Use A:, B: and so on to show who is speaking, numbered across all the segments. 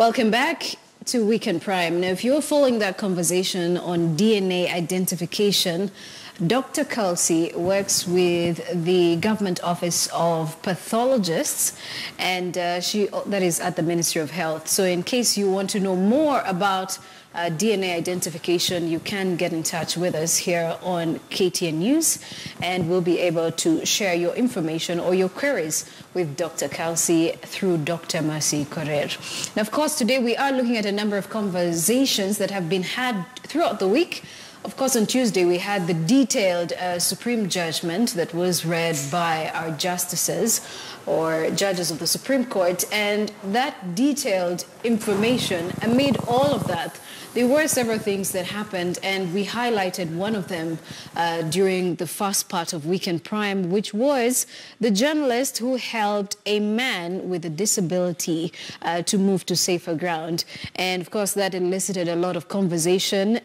A: Welcome back to Weekend Prime. Now, if you're following that conversation on DNA identification, Dr. Kelsey works with the Government Office of Pathologists, and that is at the Ministry of Health. So in case you want to know more about DNA identification, you can get in touch with us here on KTN News, and we'll be able to share your information or your queries with Dr. Kelsey through Dr. Mercy Correr. Now, of course, today we are looking at a number of conversations that have been had throughout the week. Of course, on Tuesday, we had the detailed Supreme judgment that was read by our justices or judges of the Supreme Court, and that detailed information, amid all of that, there were several things that happened, and we highlighted one of them during the first part of Weekend Prime, which was the journalist who helped a man with a disability to move to safer ground. And of course, that elicited a lot of conversation.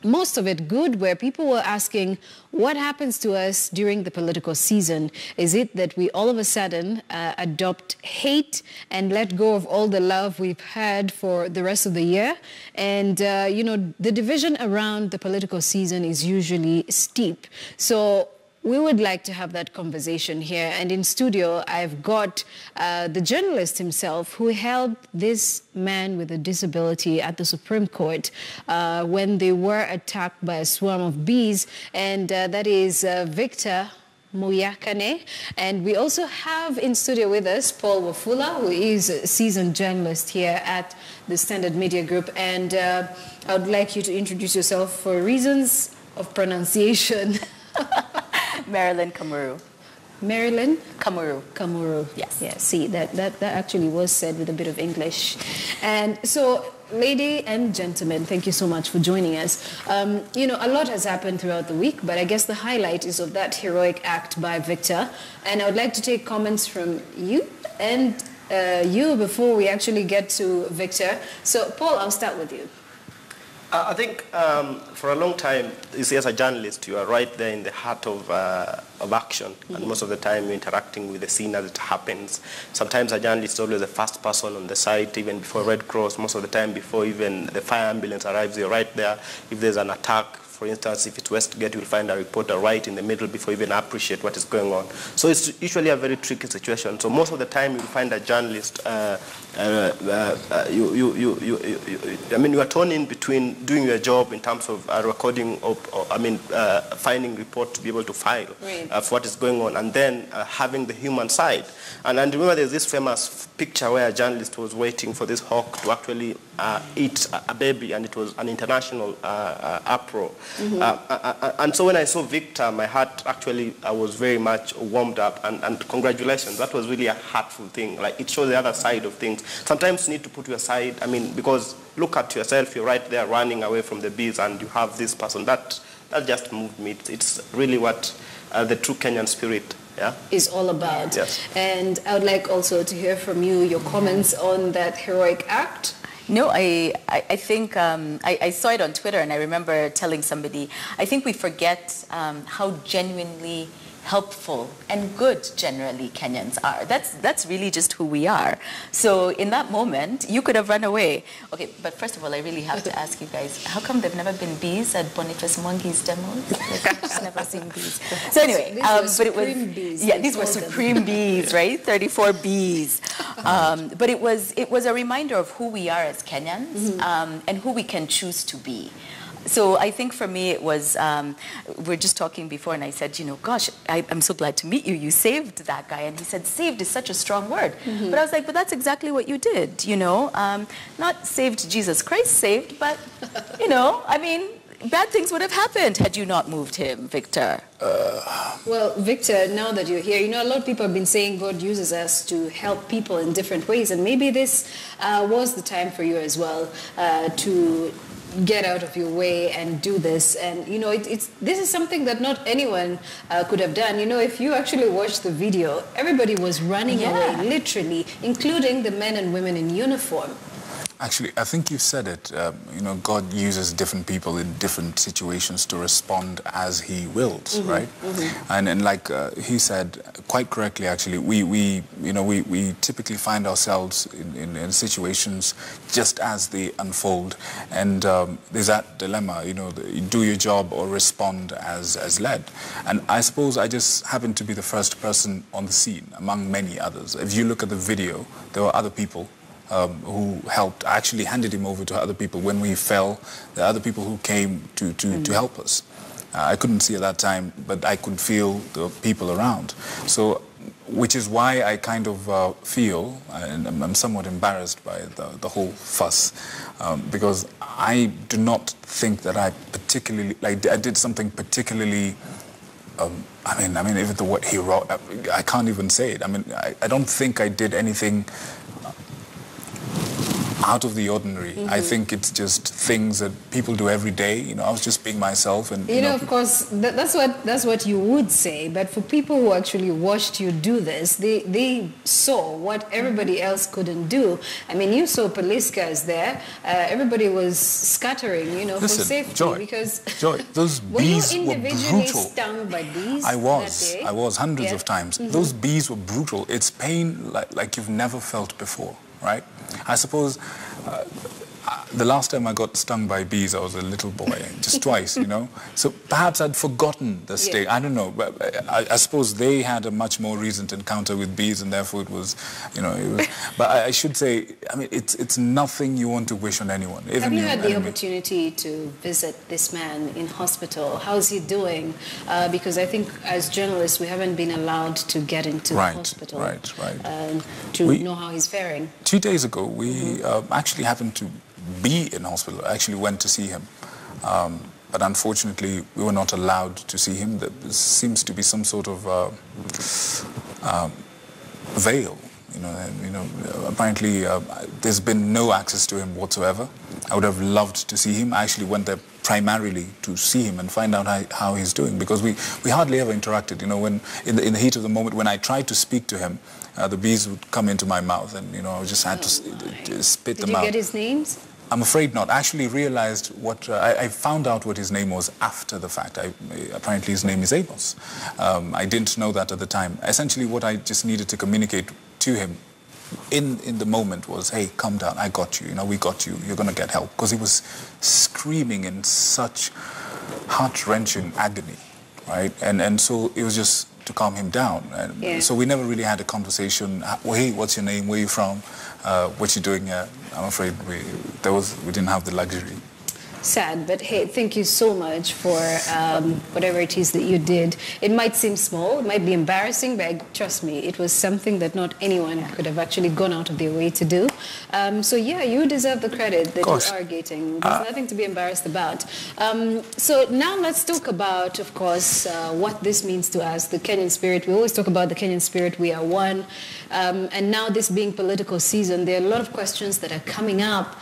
A: Most of it good, where people were asking, what happens to us during the political season? Is it that we all of a sudden adopt hate and let go of all the love we've had for the rest of the year? And, you know, the division around the political season is usually steep. So we would like to have that conversation here. And in studio, I've got the journalist himself who helped this man with a disability at the Supreme Court when they were attacked by a swarm of bees. And that is Victor Muyakane. And we also have in studio with us Paul Wafula, who is a seasoned journalist here at the Standard Media Group. And I would like you to introduce yourself for reasons of pronunciation.
B: Marilyn Kamuru.
A: Marilyn?
B: Kamuru.
A: Kamuru.
B: Yes.
A: Yeah, see, that actually was said with a bit of English. And so, lady and gentlemen, thank you so much for joining us. You know, a lot has happened throughout the week, but I guess the highlight is of that heroic act by Victor. And I would like to take comments from you and you before we actually get to Victor. So, Paul, I'll start with you.
C: I think for a long time, you see, as a journalist, you are right there in the heart of action. Mm-hmm. And most of the time, you're interacting with the scene as it happens. Sometimes a journalist is always the first person on the site, even before Red Cross. Most of the time, before even the fire ambulance arrives, you're right there. If there's an attack, for instance, if it's Westgate, you'll find a reporter right in the middle before you even appreciate what is going on. So it's usually a very tricky situation. So most of the time, you'll find a journalist, I mean, you are torn in between doing your job in terms of recording, finding report to be able to file for what is going on, and then having the human side. And remember, there's this famous picture where a journalist was waiting for this hawk to actually eat a baby, and it was an international uproar. Mm-hmm. And so when I saw Victor, my heart actually was very much warmed up, and congratulations. That was really a heartful thing. Like, it shows the other side of things. Sometimes you need to put your side, I mean, because look at yourself, you're right there running away from the bees, and you have this person. That just moved me. It's really what the true Kenyan spirit
A: is all about.
C: Yes.
A: And I would like also to hear from you your comments on that heroic act.
B: No, I think I saw it on Twitter, and I remember telling somebody, I think we forget how genuinely helpful and good generally Kenyans are. That's really just who we are. So in that moment, you could have run away. Okay, but first of all, I really have to ask you guys, how come there've never been bees at Boniface Mwangi's demos? Like, I've just never seen bees. So anyway, but it was
A: bees,
B: yeah, these were supreme bees, right? 34 bees. But it was a reminder of who we are as Kenyans, mm-hmm. And who we can choose to be. So I think for me it was, we were just talking before, and I said, you know, gosh, I'm so glad to meet you. You saved that guy. And he said, saved is such a strong word. Mm-hmm. But I was like, but that's exactly what you did, you know. Not saved Jesus Christ, saved, but, you know, I mean, bad things would have happened had you not moved him, Victor.
A: Well, Victor, now that you're here, you know, a lot of people have been saying God uses us to help people in different ways. And maybe this was the time for you as well to get out of your way and do this. And you know, this is something that not anyone could have done. You know, if you actually watch the video, everybody was running away, literally, including the men and women in uniform.
D: Actually, I think you said it. You know, God uses different people in different situations to respond as He wills, right? And like he said quite correctly, actually, we typically find ourselves in situations just as they unfold, and there's that dilemma. You know, do your job or respond as led. And I suppose I just happened to be the first person on the scene among many others. If you look at the video, there were other people who helped. I actually handed him over to other people when we fell. There are other people who came to help us. I couldn't see at that time, but I could feel the people around. So, which is why I kind of feel, and I'm somewhat embarrassed by the whole fuss, because I do not think that I particularly, like, I did something particularly. I mean, even what he wrote, I can't even say it. I mean, I don't think I did anything out of the ordinary. I think it's just things that people do every day. You know, I was just being myself, and
A: you know, of course, that's what you would say. But for people who actually watched you do this, they saw what everybody else couldn't do. I mean, you saw police cars there. Everybody was scattering, you know,
D: Listen,
A: for safety.
D: Joy,
A: because
D: Joy, those bees
A: were you individually
D: brutal.
A: Stung by bees?
D: I was hundreds of times. Those bees were brutal. It's pain like you've never felt before, right? I suppose the last time I got stung by bees, I was a little boy, just twice, you know. So perhaps I'd forgotten the sting. I don't know, but I suppose they had a much more recent encounter with bees, and therefore it was, you know. It was, but I should say, I mean, it's nothing you want to wish on anyone. Even
A: have you had the opportunity to visit this man in hospital? How's he doing? Because I think as journalists, we haven't been allowed to get into the hospital. To know how he's faring.
D: 2 days ago, we actually happened to be in hospital. I actually went to see him. But unfortunately, we were not allowed to see him. There seems to be some sort of veil. You know, apparently there's been no access to him whatsoever. I would have loved to see him. I actually went there primarily to see him and find out how he's doing, because we hardly ever interacted. You know, when in the heat of the moment, when I tried to speak to him, the bees would come into my mouth, and you know, I just had to spit them out.
A: Did you get his names?
D: I'm afraid not. I actually realized what I found out what his name was after the fact. Apparently his name is Amos. I didn't know that at the time. Essentially, what I just needed to communicate to him in the moment was, hey, calm down, I got you, you know, we got you, you're going to get help. Because he was screaming in such heart-wrenching agony, right? And so it was just to calm him down. And so we never really had a conversation. Hey, what's your name? Where are you from? What you doing here? I'm afraid we didn't have the luxury.
A: Sad, but hey, thank you so much for whatever it is that you did. It might seem small, it might be embarrassing, but trust me, it was something that not anyone could have actually gone out of their way to do. So yeah, you deserve the credit that you are getting. There's nothing to be embarrassed about. So now let's talk about, of course, what this means to us, the Kenyan Spirit. We always talk about the Kenyan Spirit, we are one. And now this being political season, there are a lot of questions that are coming up.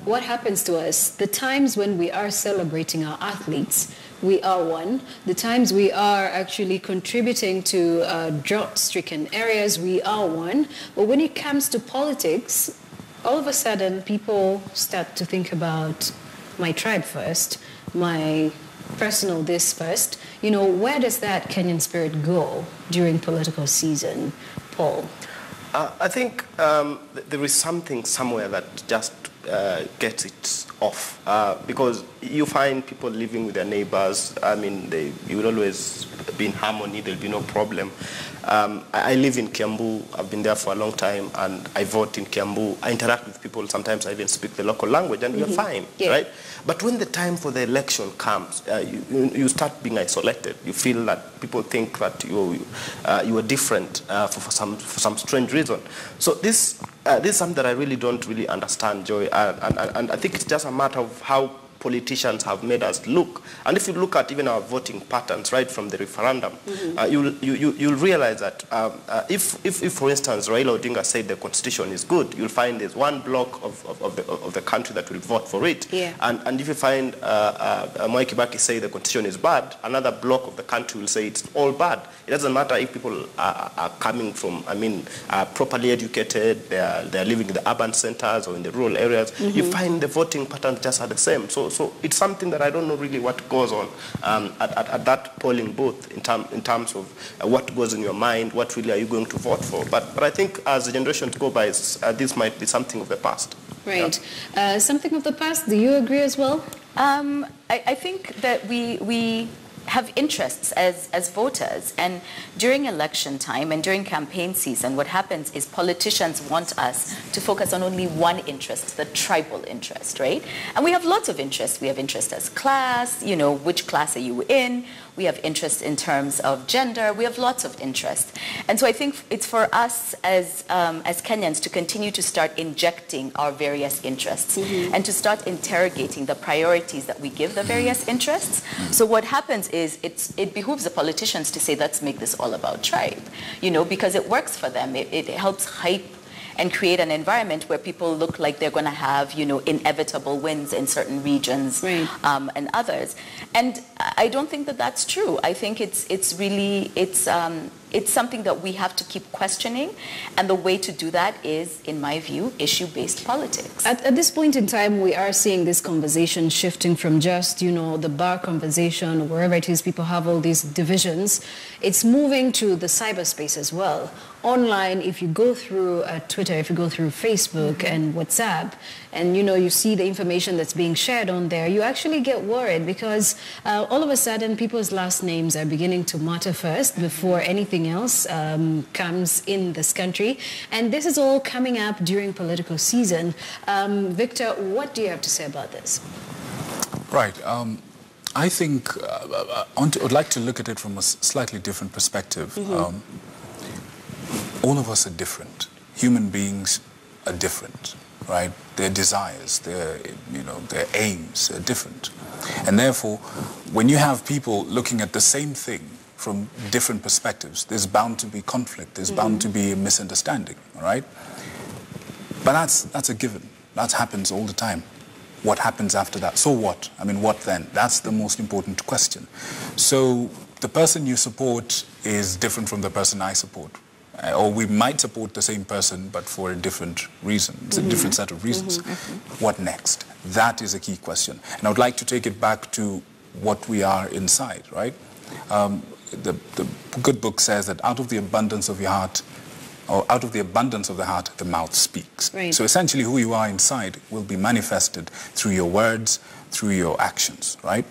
A: What happens to us? The times when we are celebrating our athletes, we are one. The times we are actually contributing to drought-stricken areas, we are one. But when it comes to politics, all of a sudden people start to think about my tribe first, my personal this first. You know, where does that Kenyan spirit go during political season, Paul?
C: I think there is something somewhere that just gets it off, because you find people living with their neighbors. I mean, you will always be in harmony, there'll be no problem. I live in Kiambu, I've been there for a long time, and I vote in Kiambu. I interact with people, sometimes I even speak the local language, and we're fine, right? But when the time for the election comes, you start being isolated. You feel that people think that you are different for some strange reason. So this is something that I really don't understand, Joy, and I think it's just a matter of how politicians have made us look. And if you look at even our voting patterns right from the referendum, you'll realize that if, for instance, Raila Odinga said the constitution is good, you'll find there's one block of the country that will vote for it.
A: Yeah.
C: And if you find Mwai Kibaki say the constitution is bad, another block of the country will say it's all bad. It doesn't matter if people are coming from, properly educated, they're living in the urban centers or in the rural areas. You find the voting patterns just are the same. So it's something that I don't know really what goes on at that polling booth in terms of what goes in your mind, what really are you going to vote for. But I think as the generations go by, this might be something of the past.
A: Right. Yeah. Something of the past. Do you agree as well?
B: I think that we have interests as voters, and during election time and during campaign season, what happens is politicians want us to focus on only one interest, the tribal interest, right? And we have lots of interests. We have interest as class, which class are you in? We have interest in terms of gender. We have lots of interest. And so I think it's for us as Kenyans to continue to start injecting our various interests and to start interrogating the priorities that we give the various interests. So what happens is it behooves the politicians to say, let's make this all about tribe, because it works for them. It helps hype and create an environment where people look like they're going to have, inevitable wins in certain regions and others. And I don't think that that's true. I think it's really something that we have to keep questioning. And the way to do that is, in my view, issue-based politics.
A: At this point in time, we are seeing this conversation shifting from just, the bar conversation, or wherever it is people have all these divisions. It's moving to the cyberspace as well. Online, if you go through Twitter, if you go through Facebook and WhatsApp, and you see the information that's being shared on there, you actually get worried because all of a sudden people's last names are beginning to matter first before anything else comes in this country. And this is all coming up during political season. Victor, what do you have to say about this?
D: Right. I think I'd like to look at it from a slightly different perspective. All of us are different. Human beings are different, right? Their desires, their aims are different. And therefore, when you have people looking at the same thing from different perspectives, there's bound to be conflict, there's bound to be a misunderstanding, all right? But that's a given. That happens all the time. What happens after that? So what? What then? That's the most important question. So the person you support is different from the person I support. Or we might support the same person, but for a different reason. It's a different set of reasons. What next? That is a key question. And I would like to take it back to what we are inside, right? The good book says that out of the abundance of your heart, or out of the abundance of the heart, the mouth speaks.
A: Right.
D: So essentially who you are inside will be manifested through your words, through your actions, right?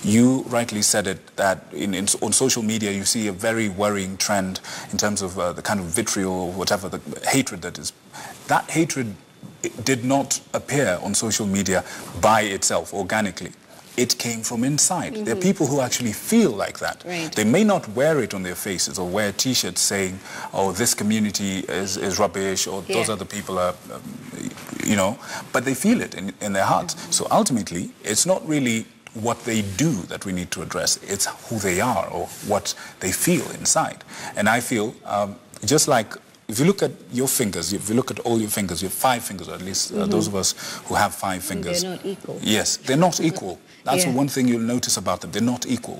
D: You rightly said it, that on social media you see a very worrying trend in terms of the kind of vitriol or whatever, the hatred that is. That hatred did not appear on social media by itself, organically. It came from inside. There are people who actually feel like that.
A: Right.
D: They may not wear it on their faces or wear T-shirts saying, oh, this community is rubbish, or those other people are, but they feel it in their hearts. So ultimately, it's not really what they do that we need to address. It's who they are or what they feel inside. And I feel, just like, if you look at your fingers, if you look at all your fingers, you have 5 fingers, or at least those of us who have 5 fingers.
A: They're not equal.
D: Yes, they're not equal. That's the one thing you'll notice about them. They're not equal.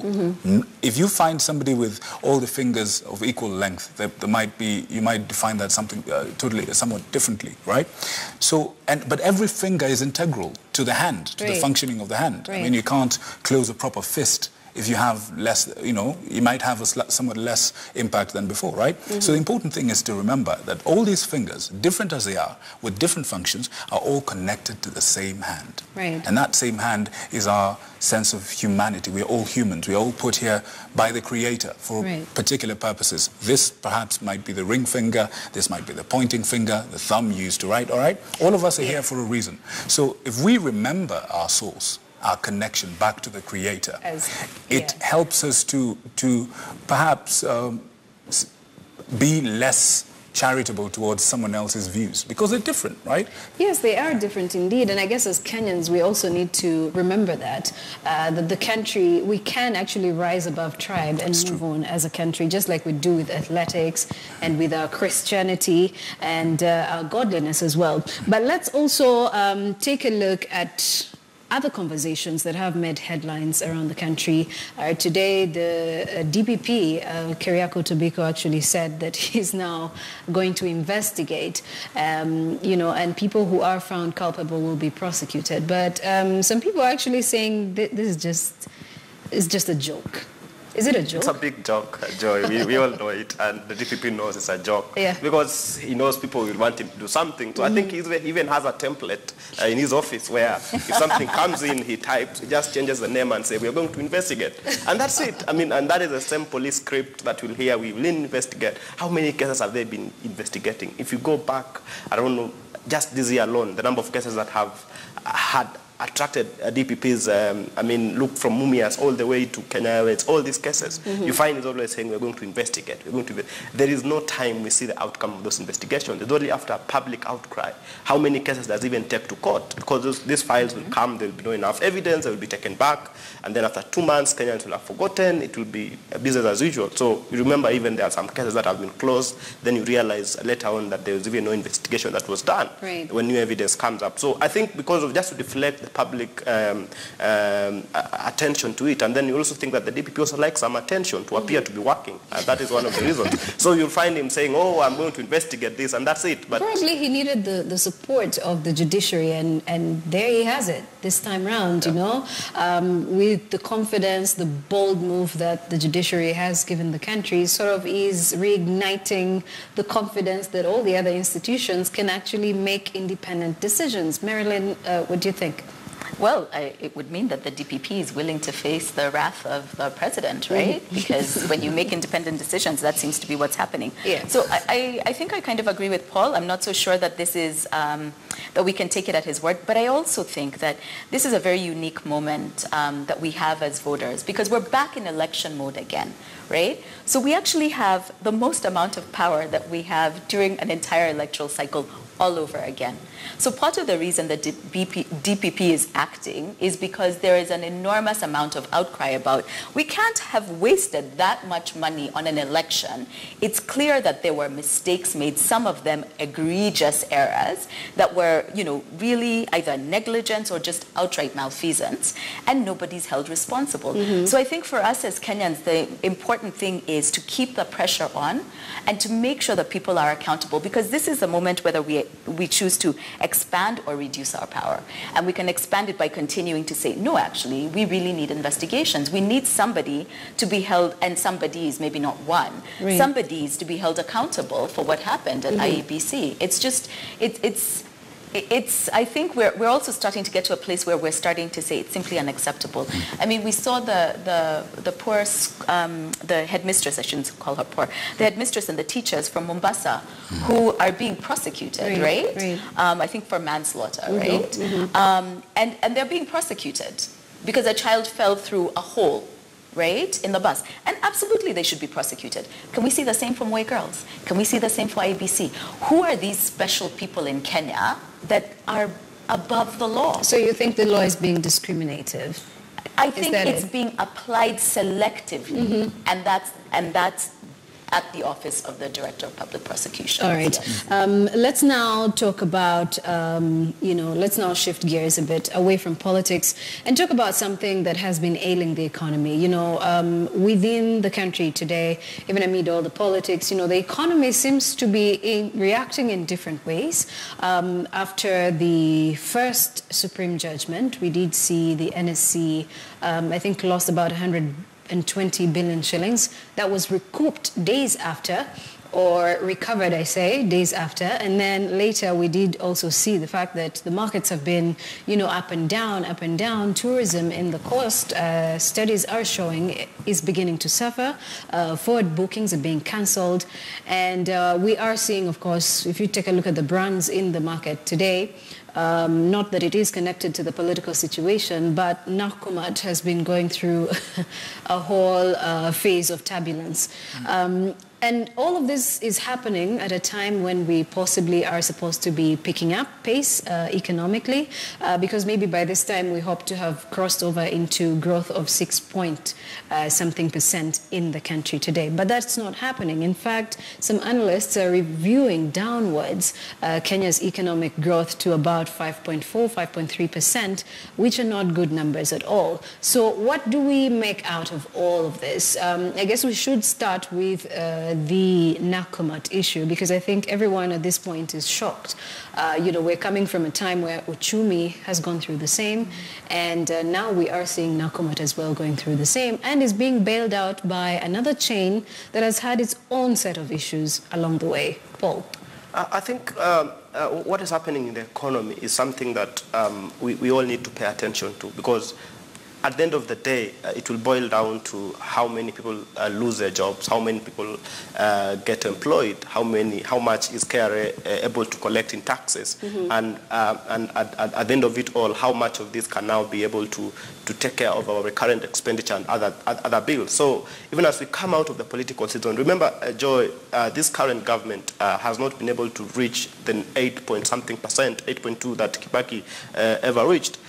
D: If you find somebody with all the fingers of equal length, you might define that something somewhat differently, right? So, but every finger is integral to the hand, to the functioning of the hand.
A: Right.
D: You can't close a proper fist if you have less, you might have a somewhat less impact than before, right? So the important thing is to remember that all these fingers, different as they are, with different functions, are all connected to the same hand.
A: Right.
D: And that same hand is our sense of humanity. We're all humans. We're all put here by the Creator for particular purposes. This perhaps might be the ring finger, this might be the pointing finger, the thumb used to write, all right? All of us are here for a reason. So if we remember our source, our connection back to the Creator, it helps us to perhaps be less charitable towards someone else's views, because they're different, right?
A: Yes, they are different indeed. And I guess as Kenyans, we also need to remember that the country, we can actually rise above tribe and move on as a country, just like we do with athletics and with our Christianity and our godliness as well. But let's also take a look at other conversations that have made headlines around the country. Today, the DPP, Keriako Tobiko, actually said that he's now going to investigate, and people who are found culpable will be prosecuted. But some people are actually saying this is just a joke. Is it a joke?
C: It's a big joke, Joy. We all know it, and the DPP knows it's a joke.
A: Yeah.
C: Because he knows people will want him to do something. So I think he even has a template in his office where if something comes in, he types, he just changes the name and says, we're going to investigate. And that's it. I mean, and that is the same police script that we'll hear, we will investigate. How many cases have they been investigating? If you go back, I don't know, just this year alone, the number of cases that have had attracted DPPs, look from Mumias all the way to Kenya Airways, all these cases, you find it's always saying we're going to investigate, There is no time we see the outcome of those investigations. It's only after a public outcry. How many cases does it even take to court? Because these files will come, there will be no enough evidence, they will be taken back, and then after 2 months, Kenyans will have forgotten, it will be business as usual. So you remember even there are some cases that have been closed, then you realize later on that there was even no investigation that was done when new evidence comes up. So I think because of just to deflect the public attention to it, and then you also think that the DPP also likes some attention to appear to be working, and that is one of the reasons. So you'll find him saying, oh, I'm going to investigate this, and that's it. But
A: probably he needed the support of the judiciary, and there he has it this time round, with the confidence, the bold move that the judiciary has given the country, sort of is reigniting the confidence that all the other institutions can actually make independent decisions. Marilyn, what do you think?
B: Well, it would mean that the DPP is willing to face the wrath of the president, right? Because when you make independent decisions, that seems to be what's happening.
A: Yeah.
B: So I think I kind of agree with Paul. I'm not so sure that this is, that we can take it at his word. But I also think that this is a very unique moment that we have as voters, because we're back in election mode again, right? So we actually have the most amount of power that we have during an entire electoral cycle all over again. So part of the reason that DPP is acting is because there is an enormous amount of outcry about, we can't have wasted that much money on an election. It's clear that there were mistakes made, some of them egregious errors that were, really either negligence or just outright malfeasance, and nobody's held responsible. So I think for us as Kenyans, the important thing is to keep the pressure on and to make sure that people are accountable, because this is the moment whether we choose to expand or reduce our power. And we can expand it by continuing to say, no, actually, we really need investigations. We need somebody to be held, and somebody's, maybe not one, somebody's to be held accountable for what happened at IEBC. It's just, I think we're also starting to get to a place where we're starting to say it's simply unacceptable. I mean, we saw the poor, the headmistress, I shouldn't call her poor, the headmistress and the teachers from Mombasa who are being prosecuted, right? I think for manslaughter, right? And they're being prosecuted because a child fell through a hole, right, in the bus. And absolutely they should be prosecuted. Can we see the same from Way Girls? Can we see the same for IBC? Who are these special people in Kenya that are above the law?
A: So you think the law is being discriminative?
B: I think it's being applied selectively, and that's at the office of the Director of Public Prosecution.
A: All right. Yes. Let's now talk about, let's now shift gears a bit away from politics and talk about something that has been ailing the economy. Within the country today, even amid all the politics, the economy seems to be reacting in different ways. After the first Supreme judgment, we did see the NSC, I think, lost about 120 billion shillings. That was recouped days after, or recovered, I say, days after. And then later we did also see the fact that the markets have been, up and down. Tourism in the coast, studies are showing, is beginning to suffer. Forward bookings are being cancelled. And we are seeing, of course, if you take a look at the brands in the market today, not that it is connected to the political situation, but Nakumatt has been going through a whole phase of turbulence. And all of this is happening at a time when we possibly are supposed to be picking up pace economically, because maybe by this time we hope to have crossed over into growth of 6-something% in the country today. But that's not happening. In fact, some analysts are reviewing downwards Kenya's economic growth to about 5.4, 5.3%, which are not good numbers at all. So what do we make out of all of this? I guess we should start with the Nakumatt issue, because I think everyone at this point is shocked. We're coming from a time where Uchumi has gone through the same, and now we are seeing Nakumatt as well going through the same, and is being bailed out by another chain that has had its own set of issues along the way. Paul?
C: I think what is happening in the economy is something that we all need to pay attention to, because at the end of the day, it will boil down to how many people lose their jobs, how many people get employed, how much is KRA able to collect in taxes, and at the end of it all, how much of this can now be able to take care of our recurrent expenditure and other bills. So even as we come out of the political season, remember, Joy, this current government has not been able to reach the 8-point-something%, 8.2 that Kibaki ever reached.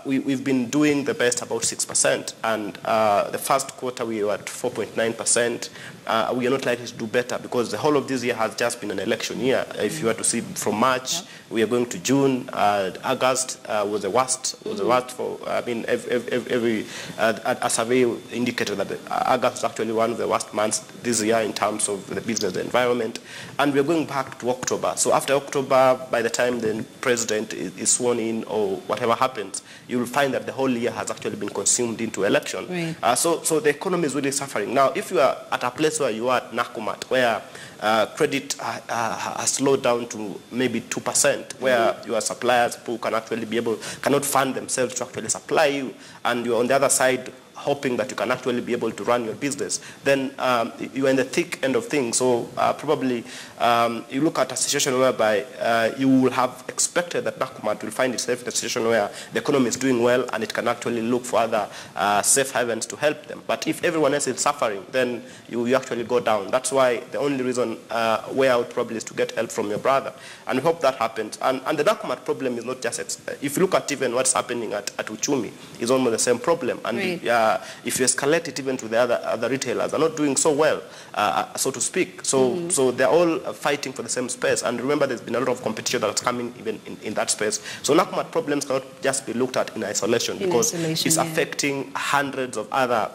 C: We've been doing the best about 6%, and the first quarter we were at 4.9%. We are not likely to do better, because the whole of this year has just been an election year. If you were to see from March, we are going to June. August was the worst. For every a survey indicated that August was actually one of the worst months this year in terms of the business environment, and we are going back to October. So after October, by the time the president is sworn in or whatever happens, you will find that the whole year has actually been consumed into election. Right. So the economy is really suffering. Now, if you are at a place where you are at Nakumatt, where credit has slowed down to maybe 2%, where your suppliers who cannot fund themselves to actually supply you, and you're on the other side hoping that you can actually be able to run your business, then you are in the thick end of things. So probably you look at a situation whereby you will have expected that Nakumatt will find itself in a situation where the economy is doing well and it can actually look for other safe havens to help them. But if everyone else is suffering, then you actually go down. That's why the only reason way out probably is to get help from your brother. And we hope that happens. And the Nakumatt problem is not just, if you look at even what's happening at Uchumi, it's almost the same problem. And right. If you escalate it even to the other retailers, they're not doing so well, so to speak. So they're all fighting for the same space. And remember, there's been a lot of competition that's coming even in that space. So Nakumatt problems cannot just be looked at in isolation, because it's affecting hundreds of other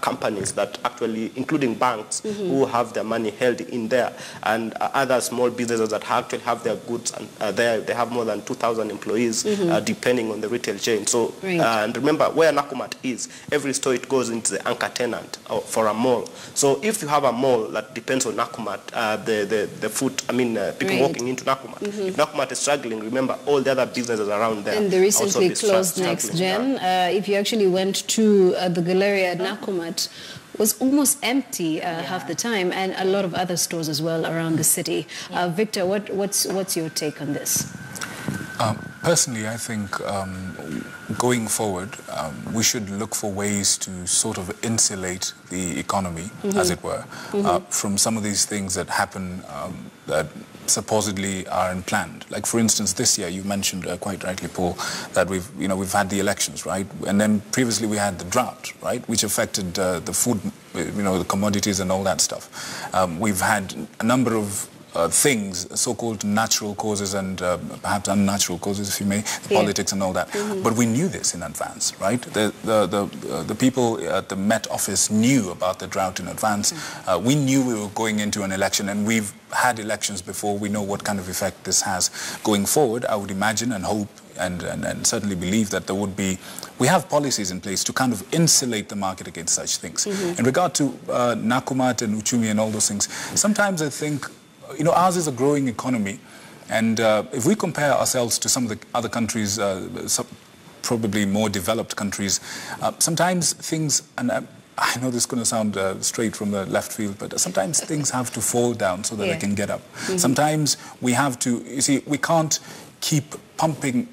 C: companies that actually, including banks, who have their money held in there, and other small businesses that actually have their goods and there. They have more than 2,000 employees, depending on the retail chain. So right. And remember, where Nakumatt is, every store it goes into the anchor tenant for a mall. So if you have a mall that depends on Nakumatt, people walking into Nakumatt, if Nakumatt is struggling, remember all the other businesses around there.
A: And they recently closed Next Gen. If you actually went to the Galleria at Nakumatt, was almost empty half the time, and a lot of other stores as well around the city. Victor, what's your take on this?
D: Personally, I think going forward, we should look for ways to sort of insulate the economy, as it were, from some of these things that happen that supposedly are unplanned. Like, for instance, this year, you mentioned quite rightly, Paul, that we've had the elections, right? And then previously we had the drought, right, which affected the food, the commodities and all that stuff. We've had a number of things, so-called natural causes and perhaps unnatural causes, if you may, politics and all that. But we knew this in advance, right? The people at the Met Office knew about the drought in advance. We knew we were going into an election, and we've had elections before. We know what kind of effect this has going forward. I would imagine and hope and certainly believe that we have policies in place to kind of insulate the market against such things. In regard to Nakumatt and Uchumi and all those things, sometimes I think, ours is a growing economy, and if we compare ourselves to some of the other countries, probably more developed countries, sometimes things, and I know this is going to sound straight from the left field, but sometimes things have to fall down so that they can get up. Sometimes we have to, we can't keep pumping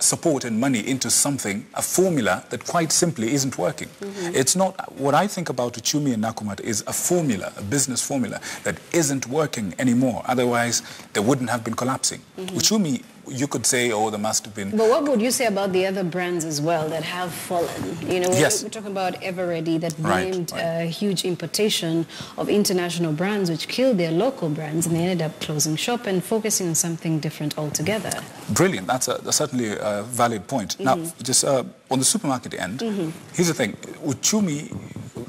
D: support and money into something, a formula that quite simply isn't working. It's not, what I think about Uchumi and Nakumatt is a formula, a business formula that isn't working anymore. Otherwise, they wouldn't have been collapsing. Uchumi, you could say, oh, there must have been...
A: But what would you say about the other brands as well that have fallen? You know,
D: yes.
A: we're talking about Everready that blamed a huge importation of international brands which killed their local brands, and they ended up closing shop and focusing on something different altogether.
D: Brilliant. That's certainly a valid point. Now, just on the supermarket end, here's the thing. Uchumi,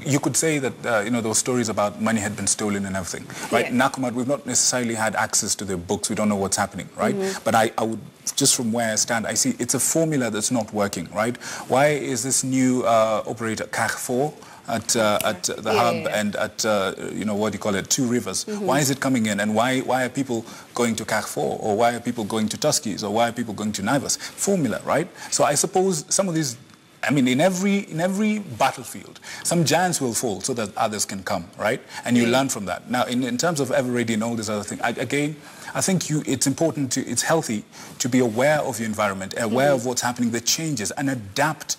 D: you could say that, you know, those stories about money had been stolen and everything, right? Yeah. Nakumatt, we've not necessarily had access to their books. We don't know what's happening, right? But I would, just from where I stand, I see it's a formula that's not working, right? Why is this new operator, Carrefour, at the hub and at, you know, what do you call it, Two Rivers? Why is it coming in, and why are people going to Carrefour, or why are people going to Tuskys, or why are people going to Naivas? Formula, right? So I suppose some of these, I mean, in every battlefield, some giants will fall so that others can come, right? And you learn from that. Now, in terms of Everready and all this other thing, again, I think it's important to, it's healthy to be aware of your environment, aware of what's happening, the changes, and adapt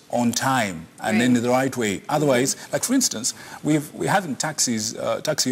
D: on time and in the right way. Otherwise, like for instance, we're having taxi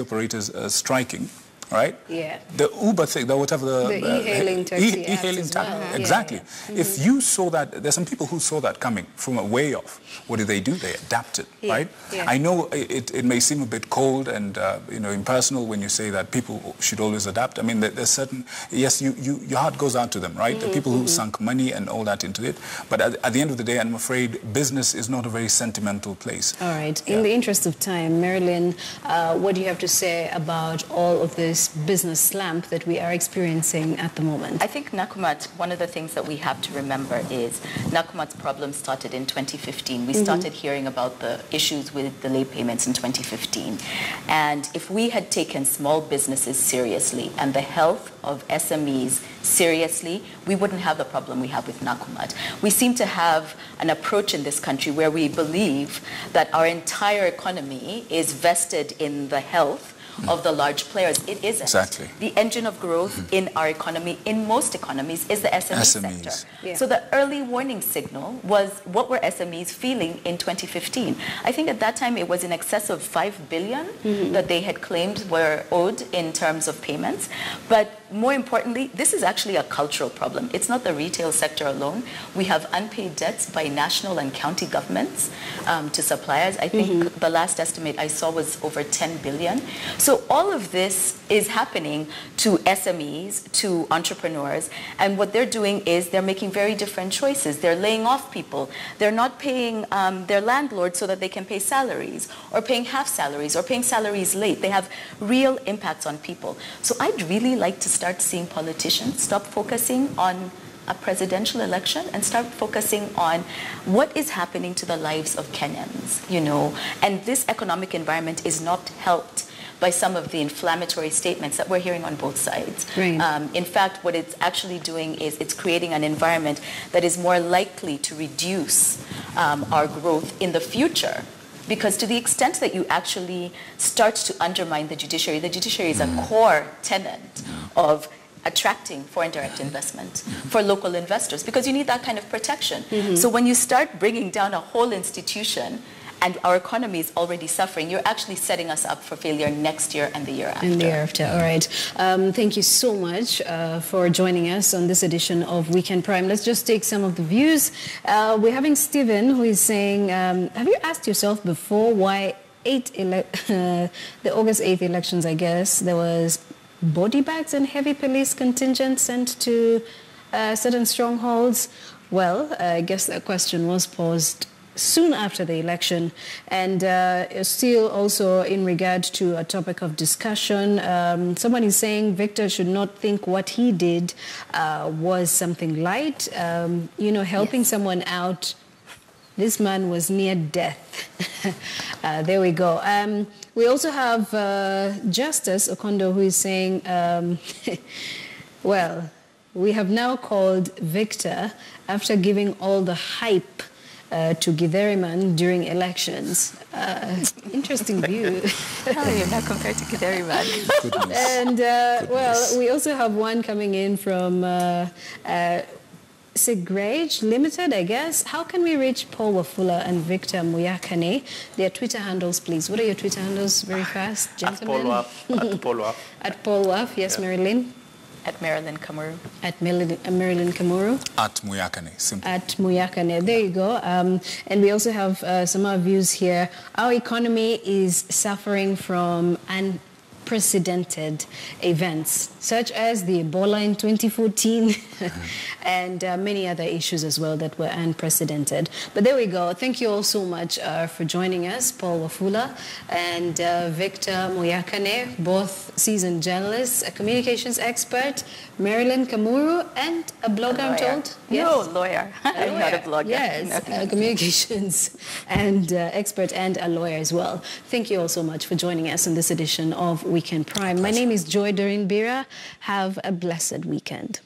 D: operators striking, right? Yeah. The Uber thing, whatever
A: the e-hailing taxi apps as well.
D: Exactly. If you saw that, there's some people who saw that coming from a way off. What do? They adapted, right? Yeah. I know it may seem a bit cold and you know, impersonal when you say that people should always adapt. I mean, there's certain, yes, your heart goes out to them, right? The people who sunk money and all that into it. But at the end of the day, I'm afraid business is not a very sentimental place.
A: All right. In the interest of time, Marilyn, what do you have to say about all of this business slump that we are experiencing at the moment?
B: I think Nakumatt, one of the things that we have to remember is Nakumatt's problem started in 2015. We started hearing about the issues with the late payments in 2015. And if we had taken small businesses seriously and the health of SMEs seriously, we wouldn't have the problem we have with Nakumatt. We seem to have an approach in this country where we believe that our entire economy is vested in the health of the large players. It isn't.
D: Exactly.
B: The engine of growth in our economy, in most economies, is the SME sector. Yeah. So the early warning signal was, what were SMEs feeling in 2015? I think at that time it was in excess of 5 billion that they had claimed were owed in terms of payments. But more importantly, this is actually a cultural problem. It's not the retail sector alone. We have unpaid debts by national and county governments to suppliers. I think the last estimate I saw was over 10 billion. So all of this is happening to SMEs, to entrepreneurs, and what they're doing is they're making very different choices. They're laying off people. They're not paying their landlords so that they can pay salaries, or paying half salaries, or paying salaries late. They have real impacts on people. So I'd really like to start seeing politicians stop focusing on a presidential election and start focusing on what is happening to the lives of Kenyans, you know. And this economic environment is not helped by some of the inflammatory statements that we're hearing on both sides. Right. In fact, what it's actually doing is it's creating an environment that is more likely to reduce our growth in the future. Because to the extent that you actually start to undermine the judiciary is a core tenet of attracting foreign direct investment for local investors, because you need that kind of protection. So when you start bringing down a whole institution, and our economy is already suffering, you're actually setting us up for failure next year and the year after.
A: And the year after, all right. Thank you so much for joining us on this edition of Weekend Prime. Let's just take some of the views. We're having Stephen, who is saying, have you asked yourself before why the August 8th elections, I guess, there was body bags and heavy police contingent sent to certain strongholds? Well, I guess that question was posed soon after the election, and still also in regard to a topic of discussion. Someone is saying Victor should not think what he did was something light. You know, helping someone out. This man was near death. There we go. We also have Justice Okondo, who is saying, well, we have now called Victor after giving all the hype to Githeriman during elections. Interesting view.
B: You're not compared to Githeriman.
A: And, well, we also have one coming in from Sigrage Limited, I guess. How can we reach Paul Wafula and Victor Muyakane? Their Twitter handles, please. What are your Twitter handles, very fast, gentlemen?
C: At Paul Waf.
A: At Paul Waf, yes, yeah. Marilyn.
B: At Marilyn Kamuru.
A: At Marilyn Kamuru.
D: At Muyakane, simple.
A: At Muyakane, there you go. And we also have some other views here. Our economy is suffering from unprecedented events, such as the Ebola in 2014 and many other issues as well that were unprecedented. But there we go. Thank you all so much for joining us, Paul Wafula and Victor Muyakane, both seasoned journalists, a communications expert, Marilyn Kamuru, and a blogger, I'm told?
B: Yes. No, lawyer. I'm not a blogger.
A: Yes, no. Communications and expert and a lawyer as well. Thank you all so much for joining us in this edition of Weekend Prime. My name is Joy Dorin Bira. Have a blessed weekend.